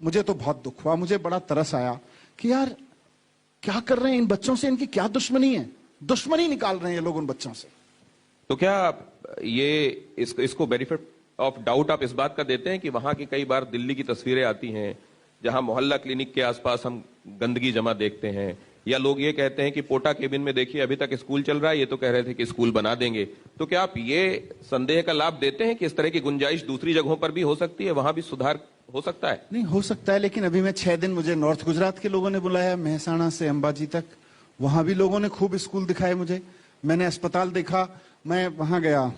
मुझे तो बहुत दुख हुआ, मुझे बड़ा तरस आया कि यार क्या कर रहे हैं इन बच्चों से, इनकी क्या दुश्मनी है, दुश्मनी निकाल रहे हैं ये लोग उन बच्चों से। तो क्या ये इसको बेनिफिट ऑफ डाउट आप इस बात का देते हैं कि वहां की कई बार दिल्ली की तस्वीरें आती हैं जहां मोहल्ला क्लिनिक के आसपास हम गंदगी जमा देखते हैं, या लोग ये कहते हैं कि पोटा केबिन में देखिए अभी तक स्कूल चल रहा है, ये तो कह रहे थे कि स्कूल बना देंगे। तो क्या आप ये संदेह का लाभ देते हैं कि इस तरह की गुंजाइश दूसरी जगहों पर भी हो सकती है, वहां भी सुधार हो सकता है? नहीं हो सकता है, लेकिन अभी मैं 6 दिन मुझे नॉर्थ गुजरात के लोगों ने बुलाया, मेहसाणा से अंबाजी तक, वहां भी लोगों ने खूब स्कूल दिखाए मुझे, मैंने अस्पताल देखा। मैं वहां गया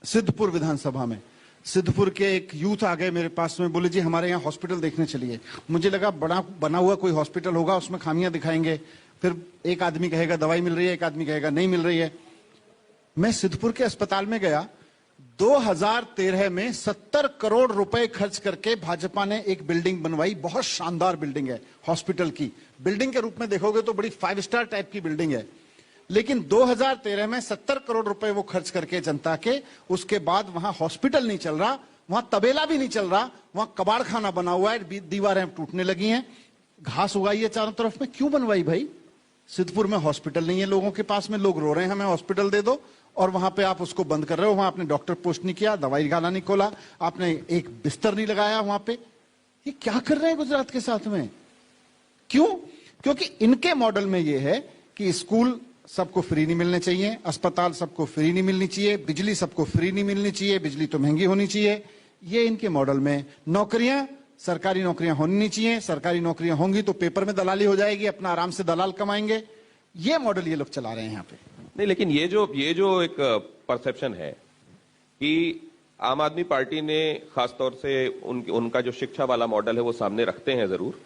सिद्धपुर विधानसभा में, सिद्धपुर के एक यूथ आ गए मेरे पास में, बोले जी हमारे यहाँ हॉस्पिटल देखने चलिए। मुझे लगा बड़ा बना हुआ कोई हॉस्पिटल होगा, उसमें खामियां दिखाएंगे, फिर एक आदमी कहेगा दवाई मिल रही है, एक आदमी कहेगा नहीं मिल रही है। मैं सिद्धपुर के अस्पताल में गया, 2013 में 70 करोड़ रुपए खर्च करके भाजपा ने एक बिल्डिंग बनवाई, बहुत शानदार बिल्डिंग है, हॉस्पिटल की बिल्डिंग के रूप में देखोगे तो बड़ी 5 स्टार टाइप की बिल्डिंग है। लेकिन 2013 में 70 करोड़ रुपए वो खर्च करके जनता के, उसके बाद वहां हॉस्पिटल नहीं चल रहा, वहां तबेला भी नहीं चल रहा, वहां कबाड़ खाना बना हुआ है, दीवारें टूटने लगी हैं, घास उगाई है चारों तरफ में। क्यों बनवाई भाई? सिद्धपुर में हॉस्पिटल नहीं है लोगों के पास में, लोग रो रहे हैं हमें हॉस्पिटल दे दो, और वहां पे आप उसको बंद कर रहे हो। वहां आपने डॉक्टर पोस्ट नहीं किया, दवाई खाना नहीं खोला, आपने एक बिस्तर नहीं लगाया वहां पे। ये क्या कर रहे हैं गुजरात के साथ में? क्यों? क्योंकि इनके मॉडल में ये है कि स्कूल सबको फ्री नहीं मिलने चाहिए, अस्पताल सबको फ्री नहीं मिलनी चाहिए, बिजली सबको फ्री नहीं मिलनी चाहिए, बिजली तो महंगी होनी चाहिए। ये इनके मॉडल में। नौकरियां, सरकारी नौकरियां होनी नहीं चाहिए, सरकारी नौकरियां होंगी तो पेपर में दलाली हो जाएगी, अपना आराम से दलाल कमाएंगे। ये मॉडल ये लोग चला रहे हैं यहाँ पे। नहीं, लेकिन ये जो एक परसेप्शन है कि आम आदमी पार्टी ने खासतौर से उनका जो शिक्षा वाला मॉडल है वो सामने रखते हैं जरूर,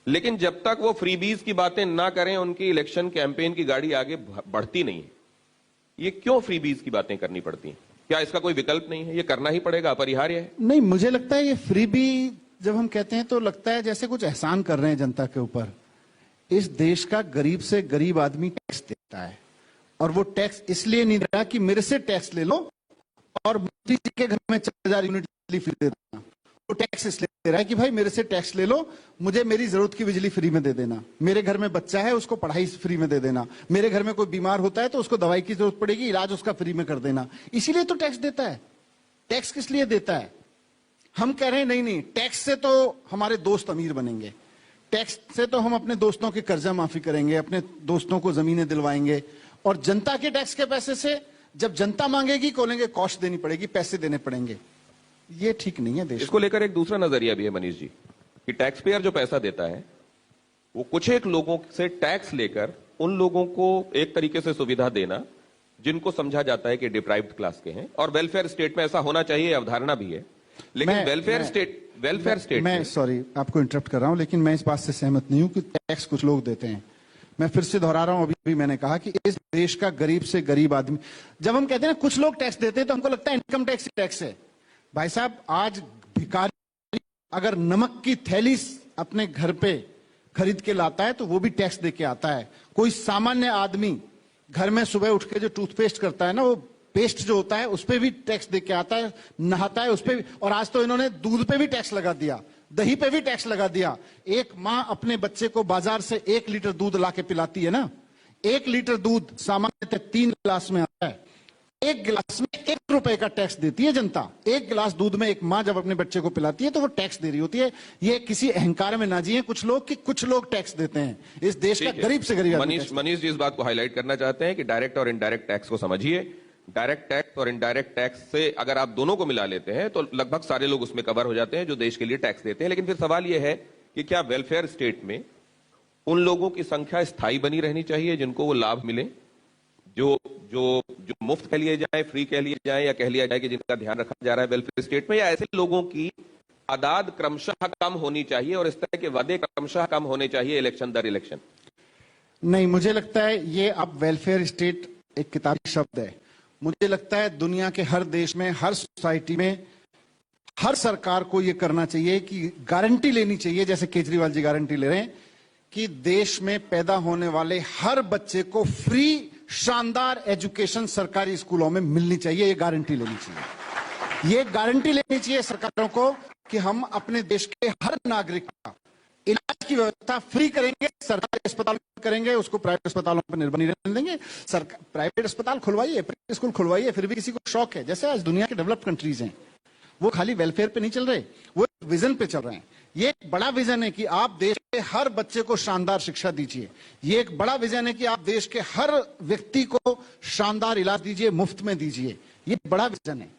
लेकिन जब तक वो फ्रीबीज की बातें ना करें उनकी इलेक्शन कैंपेन की गाड़ी आगे बढ़ती नहीं है। ये क्यों फ्रीबीज की बातें करनी पड़ती हैं? क्या इसका कोई विकल्प नहीं है? ये करना ही पड़ेगा, अपरिहार्य है? नहीं, मुझे लगता है ये फ्रीबी जब हम कहते हैं तो लगता है जैसे कुछ एहसान कर रहे हैं जनता के ऊपर। इस देश का गरीब से गरीब आदमी टैक्स देता है, और वो टैक्स इसलिए नहीं दे रहा कि मेरे से टैक्स ले लो और मोदी जी के घर में 4000 यूनिट बिजली फ्री दे देना। वो टैक्स इसलिए दे रहा है कि भाई मेरे से टैक्स ले लो, मुझे मेरी जरूरत की बिजली फ्री में दे देना, मेरे घर में बच्चा है उसको पढ़ाई फ्री में दे देना, मेरे घर में कोई बीमार होता है तो उसको दवाई की जरूरत पड़ेगी, इलाज उसका फ्री में कर देना। इसीलिए तो टैक्स देता है। टैक्स किस लिए देता है? हम कह रहे हैं नहीं नहीं, टैक्स से तो हमारे दोस्त अमीर बनेंगे, टैक्स से तो हम अपने दोस्तों के कर्जा माफी करेंगे, अपने दोस्तों को जमीनें दिलवाएंगे, और जनता के टैक्स के पैसे से जब जनता मांगेगी बोलेंगे कॉस्ट देनी पड़ेगी, पैसे देने पड़ेंगे। ये ठीक नहीं है देश। इसको लेकर एक दूसरा नजरिया भी है मनीष जी, कि टैक्स पेयर जो पैसा देता है वो कुछ एक लोगों से टैक्स लेकर उन लोगों को एक तरीके से सुविधा देना जिनको समझा जाता है कि डिप्राइव्ड क्लास के हैं, और वेलफेयर स्टेट में ऐसा होना चाहिए, अवधारणा भी है। लेकिन वेलफेयर स्टेट मैं सॉरी आपको इंटरप्ट कर रहा हूं, लेकिन मैं इस बात से सहमत नहीं हूं कि टैक्स कुछ लोग देते हैं। मैं फिर से दोहरा रहा हूं, अभी मैंने कहा कि इस देश का गरीब से गरीब आदमी, जब हम कहते हैं ना कुछ लोग टैक्स देते हैं तो हमको लगता है इनकम टैक्स टैक्स है। भाई साहब, आज भिखारी अगर नमक की थैली अपने घर पे खरीद के लाता है तो वो भी टैक्स दे के आता है। कोई सामान्य आदमी घर में सुबह उठ के जो टूथपेस्ट करता है ना, वो पेस्ट जो होता है उस पे भी टैक्स दे के आता है, नहाता है उस पे भी। और आज तो इन्होंने दूध पे भी टैक्स लगा दिया, दही पे भी टैक्स लगा दिया। एक माँ अपने बच्चे को बाजार से 1 लीटर दूध ला के पिलाती है ना, 1 लीटर दूध सामान्यतः 3 गिलास में आता है, 1 गिलास में 1 रुपए का टैक्स देती है जनता। 1 गिलास दूध में एक माँ जब अपने बच्चे को पिलाती है तो वो टैक्स दे रही होती है। ये किसी अहंकार में ना जिए कुछ लोग कि कुछ लोग टैक्स देते हैं। इस देश का गरीब से गरीब मनीष जी इस बात को हाईलाइट करना चाहते हैं कि डायरेक्ट और इनडायरेक्ट टैक्स को समझिए। डायरेक्ट टैक्स और इनडायरेक्ट टैक्स से अगर आप दोनों को मिला लेते हैं तो लगभग सारे लोग उसमें कवर हो जाते हैं जो देश के लिए टैक्स देते हैं। लेकिन फिर सवाल यह है कि क्या वेलफेयर स्टेट में उन लोगों की संख्या स्थायी बनी रहनी चाहिए जिनको वो लाभ मिले, जो मुफ्त कह लिए जाए, फ्री कह लिए जाए, या कह लिया जाए कि जिनका ध्यान रखा जा रहा है वेलफेयर स्टेट में, या ऐसे लोगों की तादाद क्रमशः कम होनी चाहिए और इस तरह के वादे क्रमशः कम होने चाहिए इलेक्शन दर इलेक्शन? नहीं, मुझे लगता है ये अब वेलफेयर स्टेट एक किताबी शब्द है। मुझे लगता है दुनिया के हर देश में, हर सोसाइटी में, हर सरकार को यह करना चाहिए कि गारंटी लेनी चाहिए, जैसे केजरीवाल जी गारंटी ले रहे हैं कि देश में पैदा होने वाले हर बच्चे को फ्री शानदार एजुकेशन सरकारी स्कूलों में मिलनी चाहिए। ये गारंटी लेनी चाहिए। ये गारंटी लेनी चाहिए सरकारों को कि हम अपने देश के हर नागरिक का इलाज की व्यवस्था फ्री करेंगे, सरकारी अस्पताल में करेंगे, उसको प्राइवेट अस्पतालों पर निर्भर नहीं रहने देंगे। प्राइवेट अस्पताल खुलवाइए, प्राइवेट स्कूल खुलवाइए, फिर भी किसी को शौक है। जैसे आज दुनिया के डेवलप्ड कंट्रीज हैं, वो खाली वेलफेयर पे नहीं चल रहे, वो विजन पे चल रहे हैं। ये एक बड़ा विजन है कि आप देश के हर बच्चे को शानदार शिक्षा दीजिए। ये एक बड़ा विजन है कि आप देश के हर व्यक्ति को शानदार इलाज दीजिए, मुफ्त में दीजिए। ये बड़ा विजन है,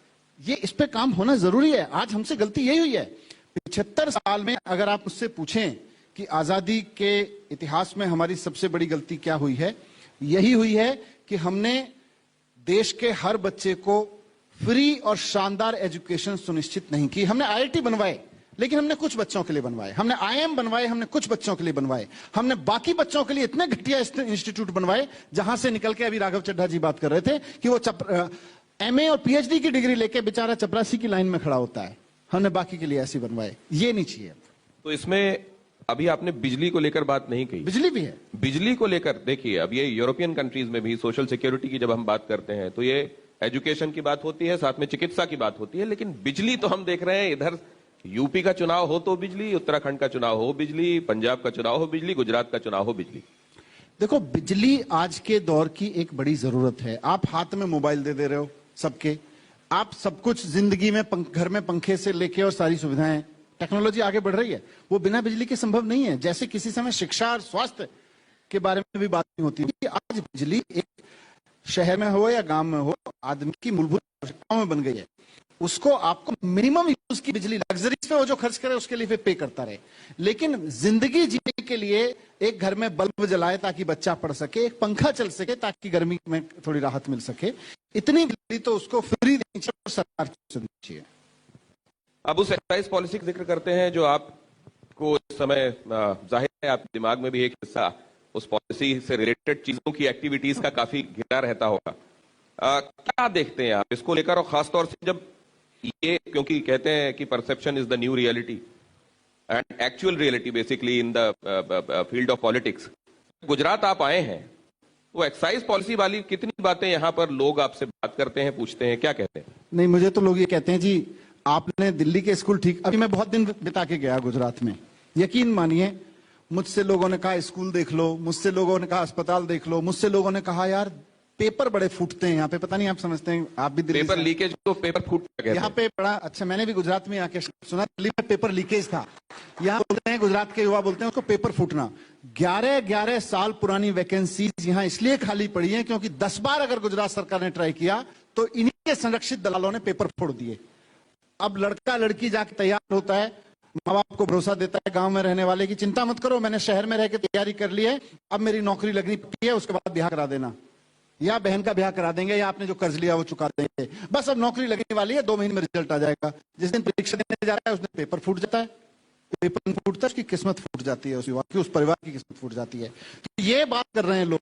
ये इस पे काम होना जरूरी है। आज हमसे गलती यही हुई है। 75 साल में अगर आप मुझसे पूछें कि आजादी के इतिहास में हमारी सबसे बड़ी गलती क्या हुई है, यही हुई है कि हमने देश के हर बच्चे को फ्री और शानदार एजुकेशन सुनिश्चित नहीं की। हमने आईआईटी बनवाए, लेकिन हमने कुछ बच्चों के लिए बनवाए। हमने आईएम बनवाए, हमने कुछ बच्चों के लिए बनवाए। हमने बाकी बच्चों के लिए इतने घटिया इंस्टीट्यूट बनवाए, जहां से निकल के अभी राघव चड्ढा जी बात कर रहे थे कि वो एमए और पीएचडी की डिग्री लेके बेचारा चपरासी की लाइन में खड़ा होता है। हमने बाकी के लिए ऐसे बनवाए, ये नहीं चाहिए। तो इसमें अभी आपने बिजली को लेकर बात नहीं कही। बिजली भी है। बिजली को लेकर देखिए, अब ये यूरोपियन कंट्रीज में भी सोशल सिक्योरिटी की जब हम बात करते हैं तो ये एजुकेशन की बात होती है, साथ में चिकित्सा की बात होती है, लेकिन बिजली तो हम देख रहे हैं इधर यूपी का चुनाव हो तो बिजली, उत्तराखंड का चुनाव हो बिजली, पंजाब का चुनाव हो बिजली, गुजरात का चुनाव हो बिजली। देखो, बिजली आज के दौर की एक बड़ी जरूरत है। आप हाथ में मोबाइल दे रहे हो सबके, आप सब कुछ जिंदगी में घर में पंखे से लेके और सारी सुविधाएं, टेक्नोलॉजी आगे बढ़ रही है, वो बिना बिजली के संभव नहीं है। जैसे किसी समय शिक्षा और स्वास्थ्य के बारे में भी बात नहीं होती। आज बिजली एक शहर में हो या गांव में हो, आदमी की मूलभूत आवश्यकताओं में बन गई है। उसको आपको मिनिमम यूज की बिजली, लग्जरीज पे वो जो खर्च करे उसके लिए पे करता रहे, लेकिन जिंदगी जीने के लिए एक घर में बल्ब जलाए ताकि बच्चा पढ़ सके, एक पंखा चल सके ताकि गर्मी में थोड़ी राहत मिल सके, इतनी बिजली तो उसको फ्री देनी चाहिए, सरकार को देनी चाहिए। अब उस एक्साइज पॉलिसी का जिक्र करते हैं जो आपको इस समय जाहिर है आपके दिमाग में भी एक हिस्सा उस पॉलिसी से रिलेटेड चीजों की एक्टिविटीज का काफी घिरा रहता होगा। क्या देखते हैं आप इसको लेकर, और खासतौर से जब ये, क्योंकि कहते हैं कि perception is the new reality and actual reality basically in the field of politics. Gujarat आप आए हैं, वो एक्साइज पॉलिसी वाली कितनी बातें यहाँ पर लोग आपसे बात करते हैं, पूछते हैं, क्या कहते हैं? नहीं, मुझे तो लोग ये कहते हैं जी आपने दिल्ली के स्कूल ठीक, अभी मैं बहुत दिन बिता के गया गुजरात में, यकीन मानिए मुझसे लोगों ने कहा स्कूल देख लो, मुझसे लोगों ने कहा अस्पताल देख लो, मुझसे लोगों ने कहा यार पेपर बड़े फूटते हैं यहाँ पे। पता नहीं आप समझते हैं, आप भी दिल्ली पेपर लीकेज को पेपर फूट यहाँ पे बड़ा अच्छा, मैंने भी गुजरात में आके सुना दिल्ली में पेपर लीकेज था। यहाँ बोलते हैं, गुजरात के युवा बोलते हैं उसको पेपर फूटना। 11 साल पुरानी वैकेंसीज यहाँ इसलिए खाली पड़ी है क्योंकि 10 बार अगर गुजरात सरकार ने ट्राई किया तो इन्हीं के संरक्षित दलालों ने पेपर फोड़ दिए। अब लड़का लड़की जाके तैयार होता है, माँ बाप को भरोसा देता है गांव में रहने वाले की चिंता मत करो, मैंने शहर में रह के तैयारी कर ली है, अब मेरी नौकरी लगनी पड़ी है, उसके बाद ब्याह करा देना, या बहन का ब्याह करा देंगे, या आपने जो कर्ज लिया वो चुका देंगे, बस अब नौकरी लगने वाली है, 2 महीने में रिजल्ट आ जाएगा। जिस दिन परीक्षा देने जा रहा है उस दिन पेपर फूट जाता है, पेपर फूटता है, उसकी किस्मत फूट जाती है, उस परिवार की किस्मत फूट जाती है। तो ये बात कर रहे हैं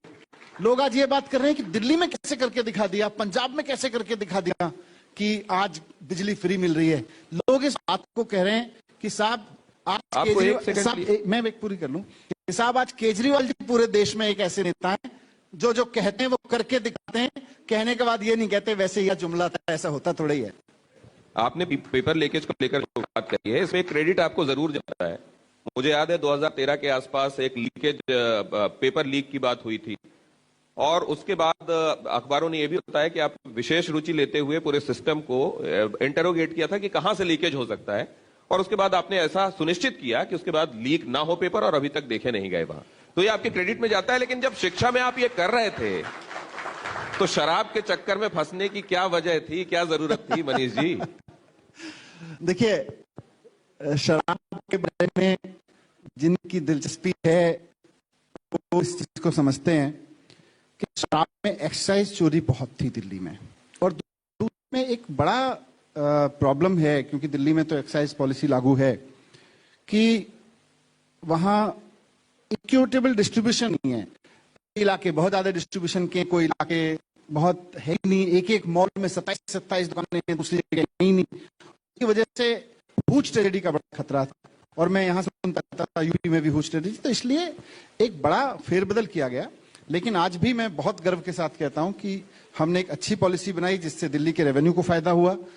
लोग आज ये बात कर रहे हैं कि दिल्ली में कैसे करके दिखा दिया, पंजाब में कैसे करके दिखा दिया कि आज बिजली फ्री मिल रही है। लोग इस बात को कह रहे हैं कि साहब आज मैं एक पूरी कर लूं, साहब आज केजरीवाल जी पूरे देश में एक ऐसे नेता हैं जो कहते हैं वो करके दिखाते हैं, कहने के बाद ये नहीं कहते वैसे यह जुमला था, ऐसा होता थोड़ा ही है। आपने पेपर लीकेज को लेकर जो बात करी है इसमें क्रेडिट आपको जरूर जाता है। मुझे याद है 2013 के आसपास एक लीकेज पेपर लीक की बात हुई थी, और उसके बाद अखबारों ने यह भी बताया कि आप विशेष रुचि लेते हुए पूरे सिस्टम को इंटरोगेट किया था कि कहां से लीकेज हो सकता है, और उसके बाद आपने ऐसा सुनिश्चित किया कि उसके बाद लीक ना हो पेपर, और अभी तक देखे नहीं गए वहां। तो ये आपके क्रेडिट में जाता है। लेकिन जब शिक्षा में आप ये कर रहे थे तो शराब के चक्कर में फंसने की क्या वजह थी, क्या जरूरत थी मनीष जी? देखिए, शराब के बारे में जिनकी दिलचस्पी है वो इस चीज को समझते हैं कि शराब में एक्साइज चोरी बहुत थी दिल्ली में, और दूसरे में एक बड़ा प्रॉब्लम है क्योंकि दिल्ली में तो एक्साइज पॉलिसी लागू है कि वहां इक्विटेबल डिस्ट्रीब्यूशन नहीं है। इलाके बहुत ज्यादा डिस्ट्रीब्यूशन के, कोई इलाके बहुत है ही नहीं, एक मॉल में 27 दुकानें हैं, दूसरी जगह नहीं। इसकी वजह से हुज ट्रेजेडी का बड़ा खतरा था, और मैं यहां से सुनता था यूपी में भी हुज ट्रेजेडी, तो इसलिए एक बड़ा फेरबदल किया गया। लेकिन आज भी मैं बहुत गर्व के साथ कहता हूं कि हमने एक अच्छी पॉलिसी बनाई जिससे दिल्ली के रेवेन्यू को फायदा हुआ,